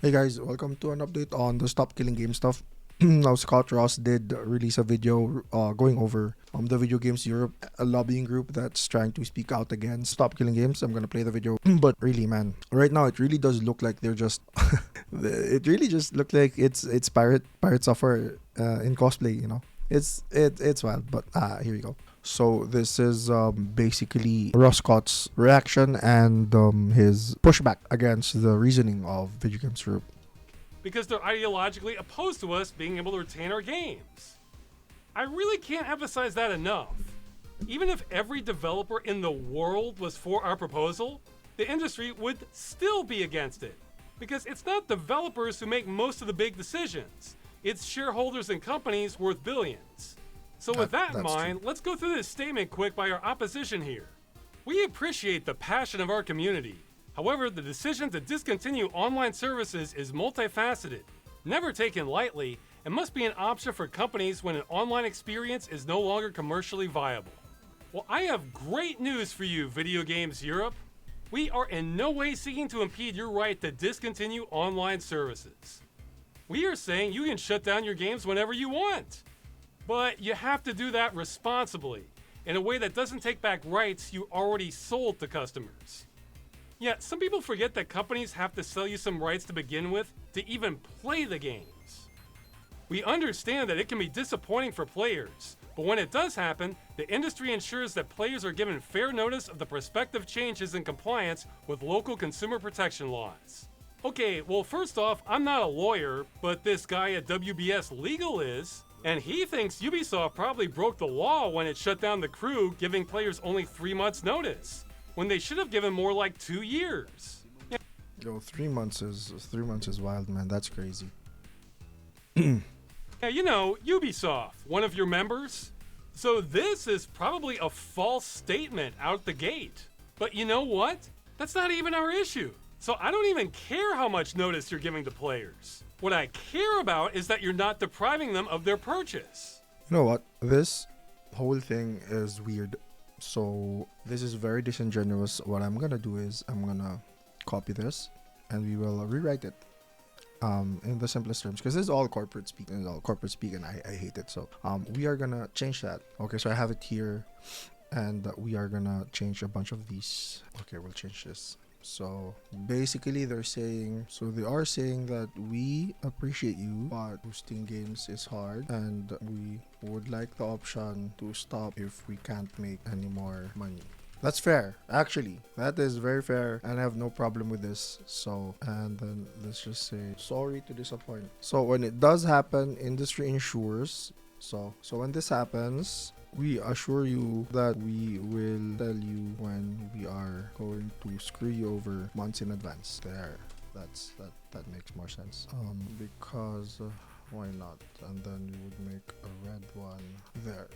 Hey guys, welcome to an update on the Stop Killing Game stuff. Now, Scott Ross did release a video going over the Video Games Europe, a lobbying group that's trying to speak out against Stop Killing Games. I'm gonna play the video, but really, man, right now it really does look like they're just. It really just looked like it's pirate software in cosplay. It's wild. But here we go. So this is basically Ross Scott's reaction and his pushback against the reasoning of Video Games Europe. Because they're ideologically opposed to us being able to retain our games. I really can't emphasize that enough. Even if every developer in the world was for our proposal, the industry would still be against it. Because it's not developers who make most of the big decisions. It's shareholders and companies worth billions. So with that in mind, let's go through this statement quick by our opposition here. We appreciate the passion of our community. However, the decision to discontinue online services is multifaceted, never taken lightly, and must be an option for companies when an online experience is no longer commercially viable. Well, I have great news for you, Video Games Europe. We are in no way seeking to impede your right to discontinue online services. We are saying you can shut down your games whenever you want. But you have to do that responsibly, in a way that doesn't take back rights you already sold to customers. Yeah, some people forget that companies have to sell you some rights to begin with to even play the games. We understand that it can be disappointing for players, but when it does happen, the industry ensures that players are given fair notice of the prospective changes in compliance with local consumer protection laws. Okay, well first off, I'm not a lawyer, but this guy at WBS Legal is. And he thinks Ubisoft probably broke the law when it shut down The Crew, giving players only 3 months notice, when they should have given more like 2 years. Yo, 3 months is wild, man. That's crazy. Yeah, you know, Ubisoft, one of your members. So this is probably a false statement out the gate. But you know what? That's not even our issue. So I don't even care how much notice you're giving to players. What I care about is that you're not depriving them of their purchase. You know what? This whole thing is weird. So this is very disingenuous. What I'm gonna do is I'm gonna copy this and we will rewrite it in the simplest terms, because this is all corporate speak and I hate it. So we are gonna change that. Okay, so I have it here and we are gonna change a bunch of these. Okay, we'll change this. So basically they are saying that we appreciate you, but hosting games is hard and we would like the option to stop if we can't make any more money. That's fair. Actually, that is very fair and I have no problem with this. So, and then let's just say sorry to disappoint. So when it does happen, industry ensures. So when this happens, we assure you that we will tell you when we are going to screw you over months in advance. That makes more sense. Because why not? And then you would make a red one there.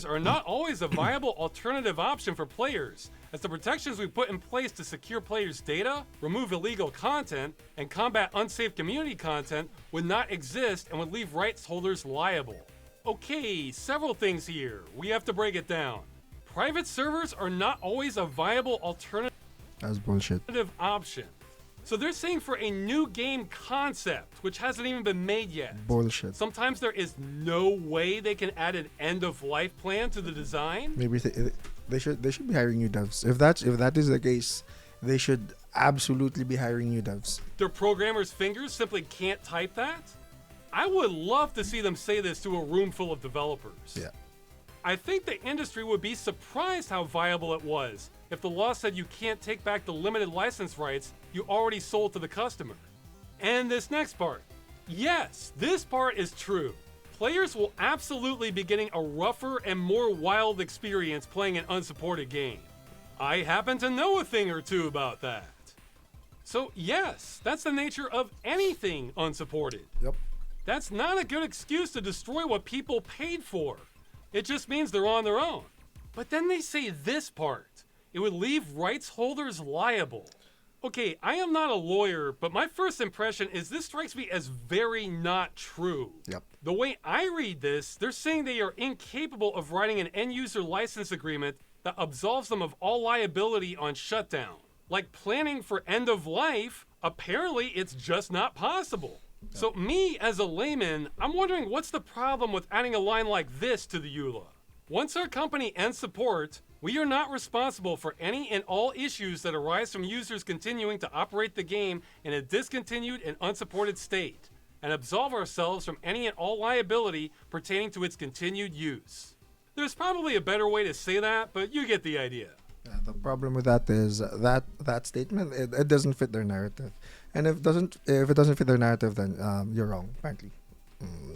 Are not always a viable alternative option for players, as the protections we put in place to secure players' data, remove illegal content, and combat unsafe community content would not exist and would leave rights holders liable. Okay, several things here. We have to break it down. Private servers are not always a viable alternative That's bullshit. option. So they're saying for a new game concept, which hasn't even been made yet. Bullshit. Sometimes there is no way they can add an end-of-life plan to the design. Maybe they should be hiring new devs. If that is the case, they should absolutely be hiring new devs. Their programmers' fingers simply can't type that. I would love to see them say this to a room full of developers. Yeah. I think the industry would be surprised how viable it was if the law said you can't take back the limited license rights you already sold to the customer. And this next part. Yes, this part is true. Players will absolutely be getting a rougher and more wild experience playing an unsupported game. I happen to know a thing or two about that. So yes, that's the nature of anything unsupported. Yep. That's not a good excuse to destroy what people paid for. It just means they're on their own. But then they say this part. It would leave rights holders liable. Okay, I am not a lawyer, but my first impression is this strikes me as very not true. Yep. The way I read this, they're saying they are incapable of writing an end-user license agreement that absolves them of all liability on shutdown. Like planning for end of life Apparently, it's just not possible. So me, as a layman, I'm wondering what's the problem with adding a line like this to the EULA? Once our company ends support, we are not responsible for any and all issues that arise from users continuing to operate the game in a discontinued and unsupported state, and absolve ourselves from any and all liability pertaining to its continued use. There's probably a better way to say that, but you get the idea. Yeah, the problem with that is that statement, it doesn't fit their narrative, and if it doesn't fit their narrative, then you're wrong. Frankly,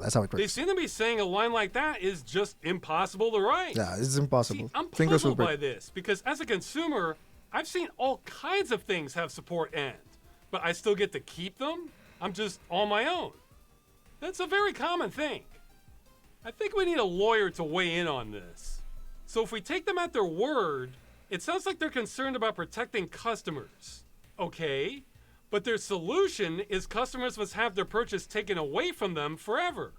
that's how it works. They seem to be saying a line like that is just impossible to write. Yeah, it's impossible. See, I'm Fingers will puzzled by break. this because as a consumer, I've seen all kinds of things have support end, but I still get to keep them? I'm just on my own. That's a very common thing. I think we need a lawyer to weigh in on this. So if we take them at their word, it sounds like they're concerned about protecting customers. Okay, but their solution is customers must have their purchase taken away from them forever.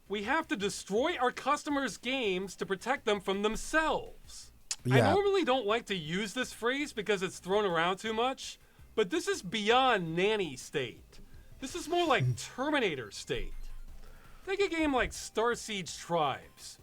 We have to destroy our customers' games to protect them from themselves. I Yeah. normally don't like to use this phrase because it's thrown around too much, but this is beyond nanny state. This is more like Terminator state. Take a game like Star Siege Tribes.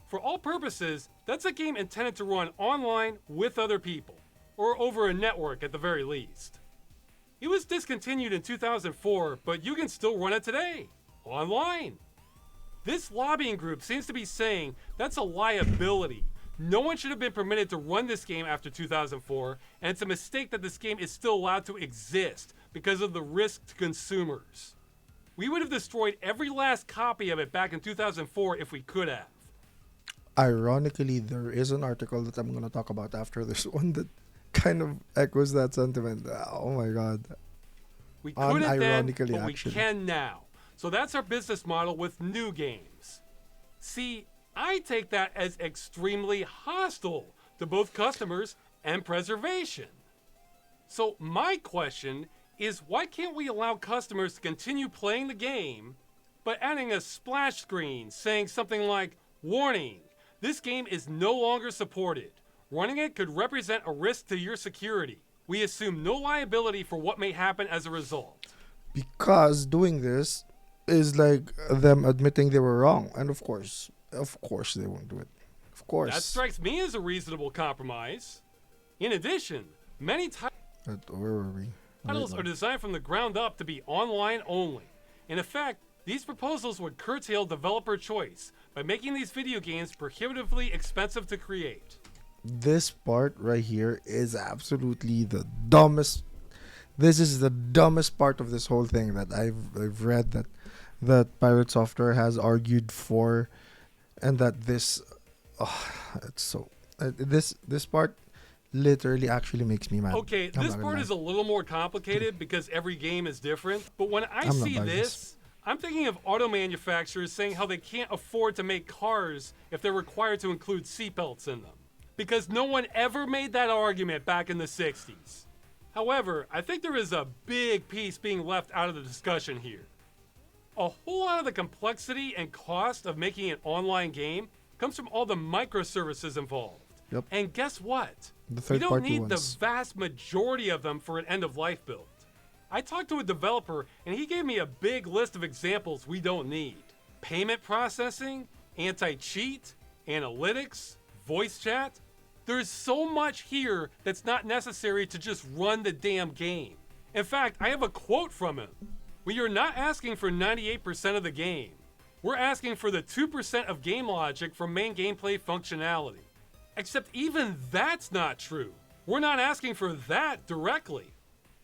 For all purposes, that's a game intended to run online with other people, or over a network at the very least. It was discontinued in 2004, but you can still run it today, online. This lobbying group seems to be saying that's a liability. No one should have been permitted to run this game after 2004, and it's a mistake that this game is still allowed to exist because of the risk to consumers. We would have destroyed every last copy of it back in 2004 if we could have. Ironically, there is an article that I'm gonna talk about after this one that kind of echoes that sentiment. Oh my god. We couldn't then, Unironically, but we actually. can now. So that's our business model with new games. See, I take that as extremely hostile to both customers and preservation. So my question is, why can't we allow customers to continue playing the game, but adding a splash screen saying something like, "Warning, this game is no longer supported. Running it could represent a risk to your security. We assume no liability for what may happen as a result." Because doing this is like them admitting they were wrong, and of course they won't do it. Of course. That strikes me as a reasonable compromise. In addition, many Where were we? titles are designed from the ground up to be online only. In effect, these proposals would curtail developer choice by making these video games prohibitively expensive to create. This part right here is absolutely the dumbest. This is the dumbest part of this whole thing that I've read that Pirate Software has argued for, and that this it's so this part literally actually makes me mad. Okay, I'm this not gonna part lie. is a little more complicated because every game is different. But when I I'm not see buying this, I'm thinking of auto manufacturers saying how they can't afford to make cars if they're required to include seatbelts in them. Because no one ever made that argument back in the 60s. However, I think there is a big piece being left out of the discussion here. A whole lot of the complexity and cost of making an online game comes from all the microservices involved. Yep. And guess what? The We third don't party need ones. the vast majority of them for an end-of-life build. I talked to a developer, and he gave me a big list of examples we don't need. Payment processing, anti-cheat, analytics, voice chat. There's so much here that's not necessary to just run the damn game. In fact, I have a quote from him. We are not asking for 98% of the game. We're asking for the 2% of game logic from main gameplay functionality. Except even that's not true. We're not asking for that directly.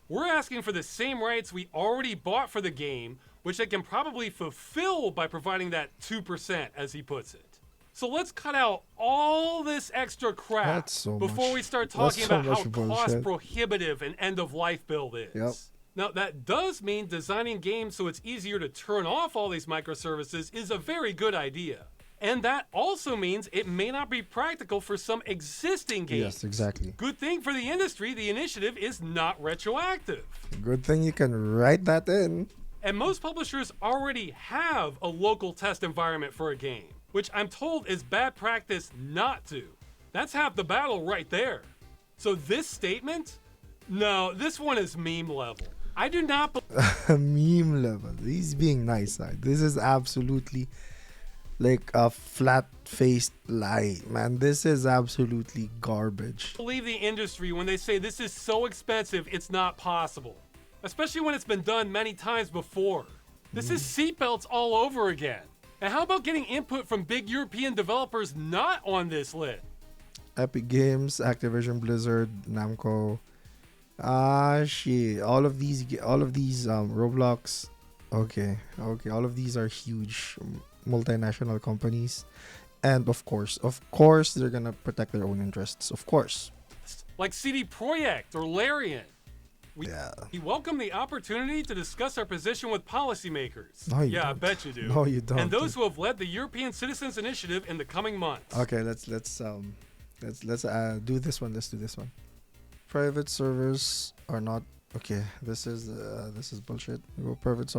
We're asking for the same rights we already bought for the game, which they can probably fulfill by providing that 2%, as he puts it. So let's cut out all this extra crap That's so before much- we start that's talking so about how much bullshit. cost prohibitive an end-of-life build is. Yep. Now, that does mean designing games so it's easier to turn off all these microservices is a very good idea. And that also means it may not be practical for some existing games. Yes, exactly. Good thing for the industry, the initiative is not retroactive. Good thing you can write that in. And most publishers already have a local test environment for a game, which I'm told is bad practice not to. That's half the battle right there. So this statement? No, this one is meme level. I do not Meme level. He's being nice. This is absolutely like a flat-faced lie, man. This is absolutely garbage. believe the industry when they say this is so expensive it's not possible. Especially when it's been done many times before. This is seatbelts all over again. And how about getting input from big European developers not on this list? Epic Games, Activision Blizzard, Namco. Shit. All of these Roblox. Okay. All of these are huge multinational companies. And of course, they're gonna protect their own interests. Of course. Like CD Projekt or Larian. Yeah. We welcome the opportunity to discuss our position with policymakers. No, you I don't. bet you do. No, you don't. And those who have led the European Citizens Initiative in the coming months. Okay, let's do this one. Let's do this one. Private servers are not okay. This is bullshit. Private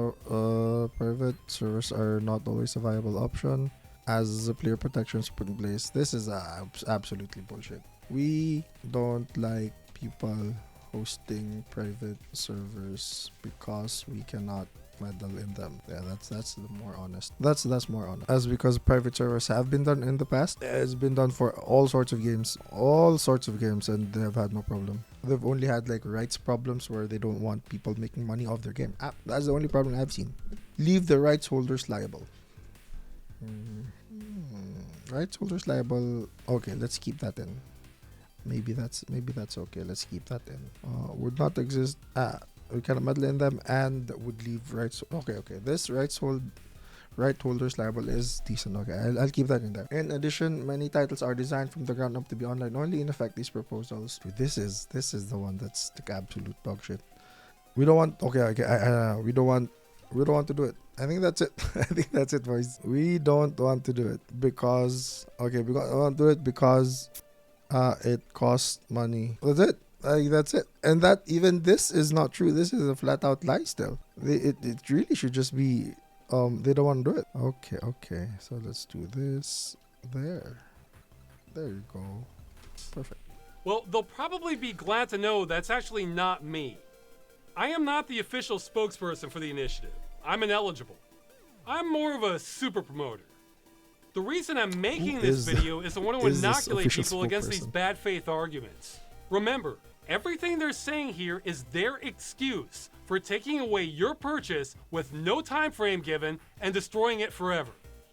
servers are not always a viable option as the player protections put in place. This is absolutely bullshit. We don't like people hosting private servers because we cannot meddle in them. Yeah, that's the more honest. That's more honest. As because private servers have been done in the past. It's been done for all sorts of games, and they've had no problem. They've only had like rights problems where they don't want people making money off their game. That's the only problem I've seen. Leave the rights holders liable. Rights holders liable. Okay, let's keep that in. Maybe that's okay. Let's keep that in. Would not exist. We cannot meddle in them and would leave rights. Okay. This right holders liable is decent. Okay, I'll keep that in there. In addition, many titles are designed from the ground up to be online only. In effect, these proposals. Dude, this is the one that's the absolute dog shit. We don't want. Okay. We don't want to do it. I think that's it. I think that's it, boys. We don't want to do it because. Okay, we don't want to do it because. It costs money. That's it. That's it. And that even this is not true. This is a flat out lie still. It really should just be they don't want to do it. Okay. So let's do this. There you go. Perfect. Well, they'll probably be glad to know that's actually not me. I am not the official spokesperson for the initiative. I'm ineligible. I'm more of a super promoter. The reason I'm making this video is I want to inoculate people against these bad faith arguments. Remember, everything they're saying here is their excuse for taking away your purchase with no time frame given and destroying it forever.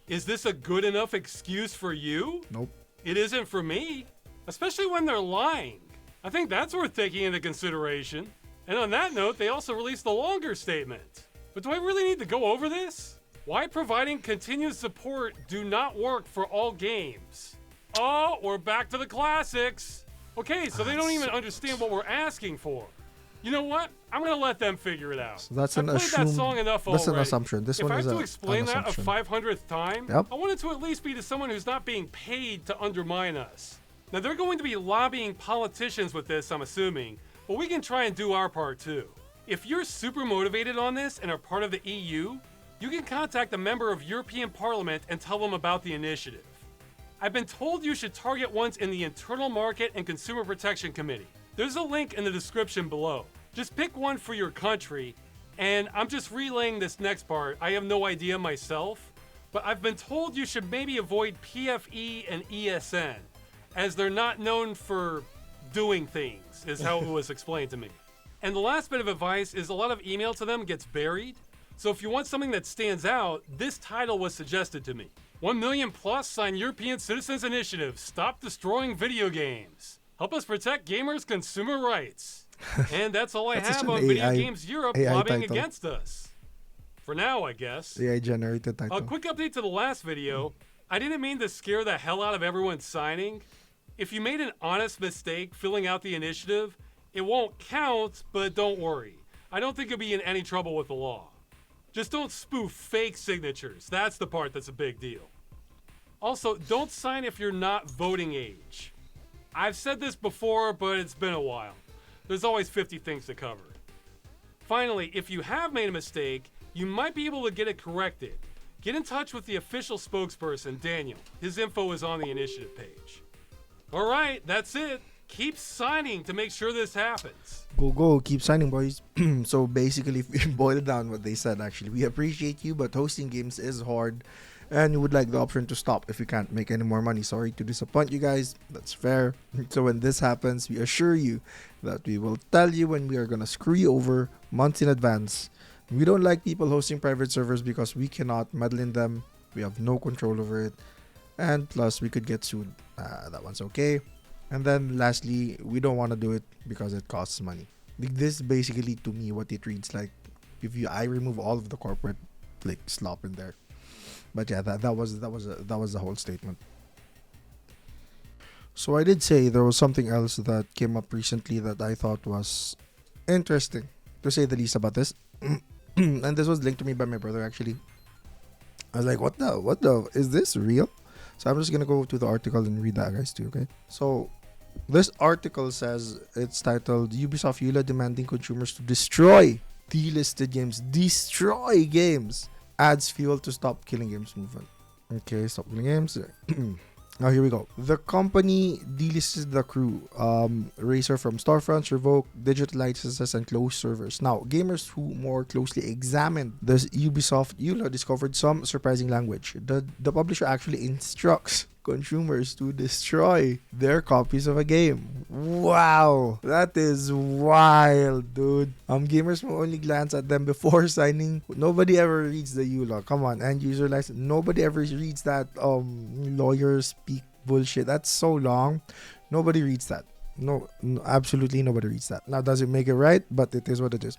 Is this a good enough excuse for you? Nope. It isn't for me, especially when they're lying. I think that's worth taking into consideration. And on that note, they also released the longer statement. But do I really need to go over this? Why providing continued support do not work for all games? Oh, we're back to the classics. Okay, so they don't even understand what we're asking for. You know what? I'm gonna let them figure it out. So that's I've played that song enough already. That's an assumption. This one is If I have to explain that a 500th time, yep. I want it to at least be to someone who's not being paid to undermine us. Now they're going to be lobbying politicians with this, I'm assuming, but we can try and do our part too. If you're super motivated on this and are part of the EU, you can contact a member of European Parliament and tell them about the initiative. I've been told you should target ones in the Internal Market and Consumer Protection Committee. There's a link in the description below. Just pick one for your country, and I'm just relaying this next part. I have no idea myself, but I've been told you should maybe avoid PFE and ESN, as they're not known for doing things, is how it was explained to me. And the last bit of advice is a lot of email to them gets buried. So if you want something that stands out, this title was suggested to me. 1 million plus sign European Citizens Initiative. Stop destroying video games. Help us protect gamers' consumer rights. And that's all I have on Video Games Europe lobbying against us. For now, I guess. AI generated title. A quick update to the last video. I didn't mean to scare the hell out of everyone signing. If you made an honest mistake filling out the initiative, it won't count, but don't worry. I don't think you'll be in any trouble with the law. Just don't spoof fake signatures. That's the part that's a big deal. Also, don't sign if you're not voting age. I've said this before, but it's been a while. There's always 50 things to cover. Finally, if you have made a mistake, you might be able to get it corrected. Get in touch with the official spokesperson, Daniel. His info is on the initiative page. All right, that's it. Keep signing to make sure this happens. Go, keep signing, boys. So basically, if we boil down what they said, actually, we appreciate you, but hosting games is hard, and we would like the option to stop if we can't make any more money. Sorry to disappoint you guys. That's fair. So when this happens, we assure you that we will tell you when we are gonna screw you over months in advance. We don't like people hosting private servers because we cannot meddle in them. We have no control over it, and plus we could get sued. That one's okay. And then lastly, we don't want to do it because it costs money. This basically, to me, what it reads like. If I remove all of the corporate like slop in there. But yeah, that was the whole statement. So I did say there was something else that came up recently that I thought was interesting, to say the least, about this. And this was linked to me by my brother, actually. I was like, what the, is this real? So I'm just gonna go to the article and read that, guys, too, okay? So this article says, it's titled Ubisoft EULA demanding consumers to destroy delisted games. Destroy games. Adds fuel to stop killing games movement. Okay, stop killing games. Now here we go. The company delisted the crew, Racer from storefronts, revoked digital licenses, and closed servers. Now, gamers who more closely examined the Ubisoft EULA discovered some surprising language. The publisher actually instructs consumers to destroy their copies of a game. Wow, that is wild, dude. Gamers will only glance at them before signing. Nobody ever reads the EULA. Come on, end user license. Nobody ever reads that lawyer speak bullshit. That's so long. Nobody reads that. No, absolutely nobody reads that. Now, does it make it right? But it is what it is.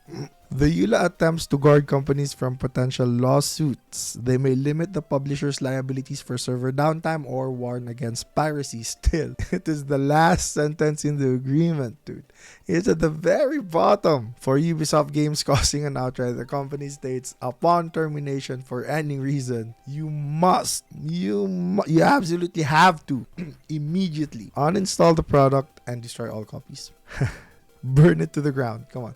The EULA attempts to guard companies from potential lawsuits. They may limit the publisher's liabilities for server downtime or warn against piracy. Still, it is the last sentence in the agreement, dude. It's at the very bottom. For Ubisoft games causing an outright, the company states, upon termination for any reason, you absolutely have to immediately uninstall the product and destroy all copies. Burn it to the ground. Come on.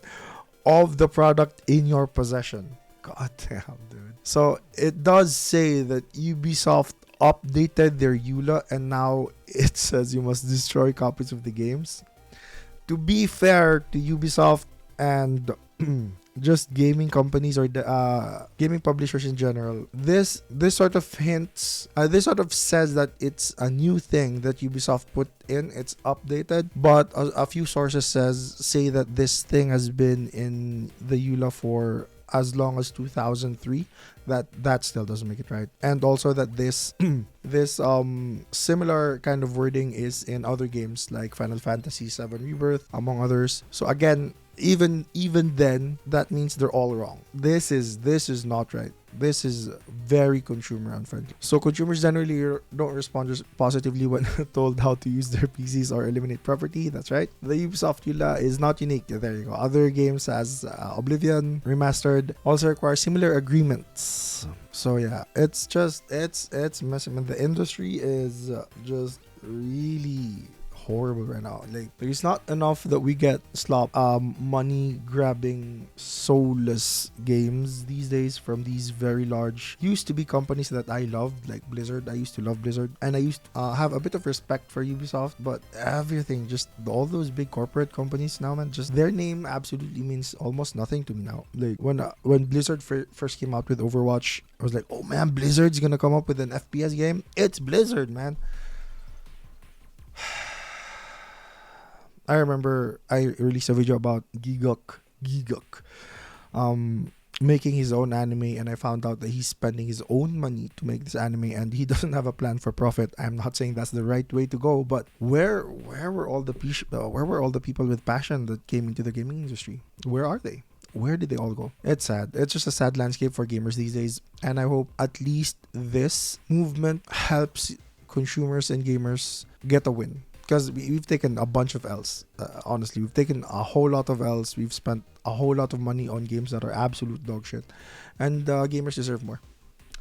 Of the product in your possession. God damn, dude. So it does say that Ubisoft updated their EULA and now it says you must destroy copies of the games. To be fair to Ubisoft and just gaming companies or the gaming publishers in general, this sort of hints, this sort of says that it's a new thing that Ubisoft put in. It's updated, but a few sources say that this thing has been in the EULA for as long as 2003. That still doesn't make it right. And also that this similar kind of wording is in other games like Final Fantasy VII Rebirth, among others. So again, even then, that means they're all wrong. This is not right. This is very consumer unfriendly. So consumers generally don't respond positively when told how to use their PCs or eliminate property. That's right. The Ubisoft EULA is not unique. There you go. Other games as Oblivion Remastered also require similar agreements. So yeah, it's messy. Man, the industry is just really horrible right now. Like, there's not enough that we get money grabbing soulless games these days from these very large used to be companies that I loved, like Blizzard. I used to love Blizzard and I used to have a bit of respect for Ubisoft, but everything, just all those big corporate companies now, man, just their name absolutely means almost nothing to me now. Like when Blizzard first came out with Overwatch, I was like, oh man, Blizzard's gonna come up with an FPS game. It's Blizzard, man. I remember I released a video about Giguk making his own anime, and I found out that he's spending his own money to make this anime and he doesn't have a plan for profit. I'm not saying that's the right way to go, but where were all the people with passion that came into the gaming industry? Where are they? Where did they all go? It's sad. It's just a sad landscape for gamers these days, and I hope at least this movement helps consumers and gamers get a win. Because we've taken a bunch of L's. Honestly, we've taken a whole lot of L's. We've spent a whole lot of money on games that are absolute dog shit. And gamers deserve more.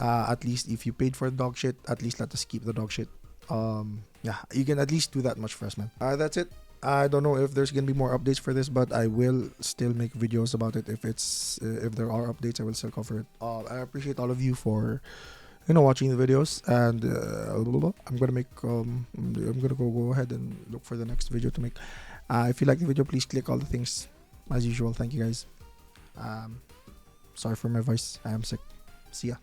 At least if you paid for dog shit, at least let us keep the dog shit. Yeah, you can at least do that much for us, man. That's it. I don't know if there's gonna be more updates for this, but I will still make videos about it. If there are updates, I will still cover it. I appreciate all of you for watching the videos, and I'm gonna make I'm gonna go ahead and look for the next video to make. If you like the video, please click all the things as usual. Thank you guys. Sorry for my voice, I am sick. See ya.